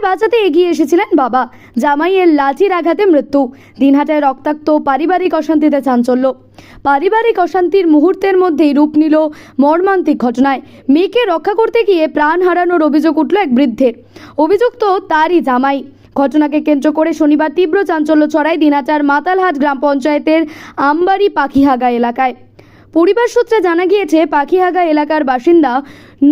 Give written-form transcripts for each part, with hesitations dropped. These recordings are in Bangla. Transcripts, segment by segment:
বাঁচাতে এগিয়ে এসেছিলেন বাবা। জামাইয়ের লাঠির আঘাতে মৃত্যু। দিনহাটায় রক্তাক্ত পারিবারিক অশান্তিতে চাঞ্চল্য। পারিবারিক অশান্তির মুহূর্তের মধ্যেই রূপ নিল মর্মান্তিক ঘটনায়। মেয়েকে রক্ষা করতে গিয়ে প্রাণ হারানোর অভিযোগ উঠল এক বৃদ্ধের। অভিযুক্ত তারই জামাই। ঘটনাকে কেন্দ্র করে শনিবার তীব্র চাঞ্চল্য ছড়ায় দিনহাটার মাতালহাট গ্রাম পঞ্চায়েতের আমবাড়ি পাখিহাগা এলাকায়। পরিবার সূত্রে জানা গিয়েছে, পাখিহাগা এলাকার বাসিন্দা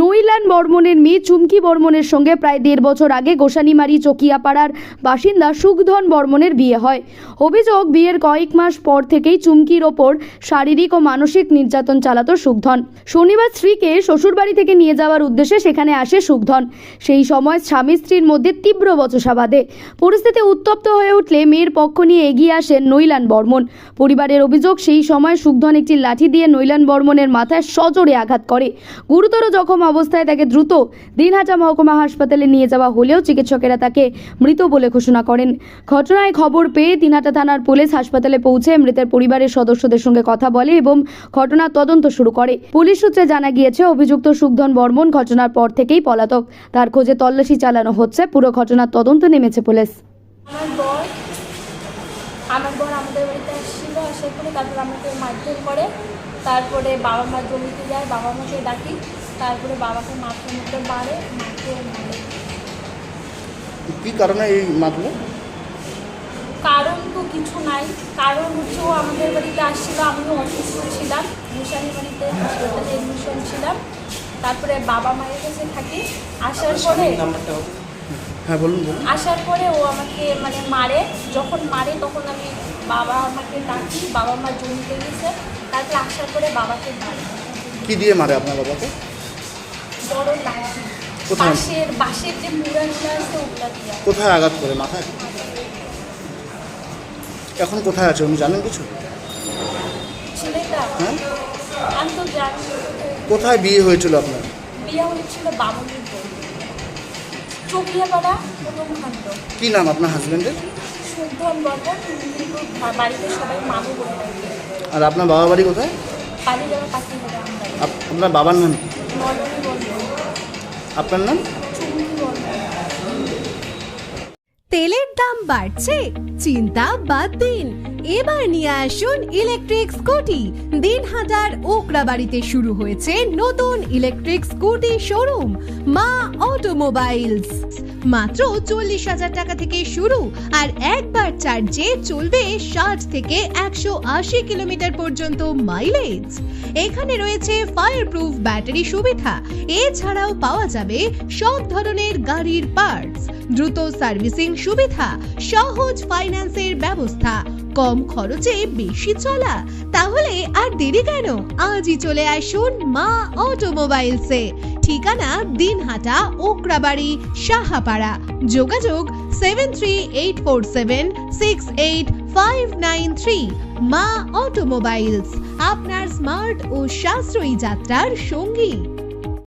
নৈলান বর্মনের মেয়ে চুমকি বর্মনের সঙ্গে প্রায় 1.5 বছর আগে গোসানিমারি চকিয়াপাড়ার বাসিন্দা সুখধন বর্মনের বিয়ে হয়। অভিযোগ, বিয়ের কয়েক মাস পর থেকেই চুমকির ওপর শারীরিক ও মানসিক নির্যাতন চালাতো সুখধন। শনিবার স্ত্রীকে শ্বশুরবাড়ি থেকে নিয়ে যাওয়ার উদ্দেশ্যে সেখানে আসে সুখধন। সেই সময় স্বামী স্ত্রীর মধ্যে তীব্র বচসা বাধে। পরিস্থিতি উত্তপ্ত হয়ে উঠলে মেয়ের পক্ষ নিয়ে এগিয়ে আসেন নৈলান বর্মন। পরিবারের অভিযোগ, সেই সময় সুখধন একটি লাঠি দিয়ে নৈলান বর্মনের মাথায় সজোরে আঘাত করে। গুরুতর জখম অবস্থায় তাকে দ্রুত দিনহাটা মহকুমা হাসপাতালে নিয়ে যাওয়া হলেও চিকিৎসকেরা তাকে মৃত বলে ঘোষণা করেন। ঘটনায় খবর পেয়ে দিনহাটা থানার পুলিশ হাসপাতালে পৌঁছে মৃতের পরিবারের সদস্যদের সঙ্গে কথা বলে এবং ঘটনার তদন্ত শুরু করে। পুলিশ সূত্রে জানা গিয়েছে, অভিযুক্ত সুখধন বর্মন ঘটনার পর থেকেই পলাতক। তার খোঁজে তল্লাশি চালানো হচ্ছে। পুরো ঘটনার তদন্তে নেমেছে পুলিশ। আমার বর আমাদের বাড়িতে আসছিল, আসার পরে তারপর আমাকে মারধর করে। তারপরে বাবা মা জমিতে যায়, বাবা মাকে ডাকি। তারপরে বাবাকে মাথার মধ্যে মারে। কি কারণে এই মারলো? কারণ তো কিছু নাই। কারণ হচ্ছে, ও আমাদের বাড়িতে আসছিল, আমিও অসুস্থ ছিলাম, মুশানি বাড়িতে হাসপাতালে এডমিশন ছিলাম। তারপরে বাবা মায়ের কাছে থাকি। আসার পরে আসার পরে ও আমাকে মারে। যখন মারে তখন আমি বাবা আমাকে ডাকি, বাবা মা জমিতে গেছে। তারপরে আসার পরে বাবাকে মারে। কি দিয়ে মারে আপনার বাবাকে? বড় লাঠি, বাঁশের যে মুড়াগুলো আছে ওগুলা দিয়ে। কোথায় আঘাত করে? মাথায়? এখন কোথায় আছে উনি জানেন কিছু? ছেলেটা হ্যাঁ, আমি তো জানি। কোথায় বিয়ে হয়েছিল আপনার? বিয়ে হয়েছিল বামুনির চকিয়াপাড়া প্রথমখণ্ড। কি নাম আপনার হাজবেন্ডের? সুখধন বর্মন। কিন্তু বাড়িতে সবাই মামু বলে ডাকে। আর আপনার বাবা বাড়ি কোথায়? পালিয়ে যাওয়া পাখি হবে আমরা। আপনার বাবার নাম কি? নলনী বর্মন। আপনার নাম? চুমকি বর্মন। তেলের দাম বাড়ছে, চিন্তা বাদ দিন। এবার নিয়ে আসুন ইলেকট্রিক স্কুটি। দিনহাটার ওকরাবাড়িতে শুরু হয়েছে নতুন ইলেকট্রিক স্কুটি শোরুম মা অটোমোবাইলস। মাত্র 40,000 টাকা থেকে শুরু, আর একবার চার্জে চলবে 60 থেকে 180 কিলোমিটার পর্যন্ত মাইলেজ। এখানে রয়েছে ফায়ারপ্রুফ ব্যাটারি সুবিধা। এছাড়াও পাওয়া যাবে সব ধরনের গাড়ির পার্টস, দ্রুত সার্ভিসিং সুবিধা, সহজ ফাইন্যান্সের ব্যবস্থা, কম খরচে বেশি চলা। তাহলে আর দেরি কেন? আজই চলে আসুন মা অটোমোবাইলসে। ঠিকানা দিনহাটা, ওকরাবাড়ি, সাহাপাড়া। যোগাযোগ 7384768593। মা অটোমোবাইলস, আপনার স্মার্ট ও সাশ্রয়ী যাত্রার সঙ্গী।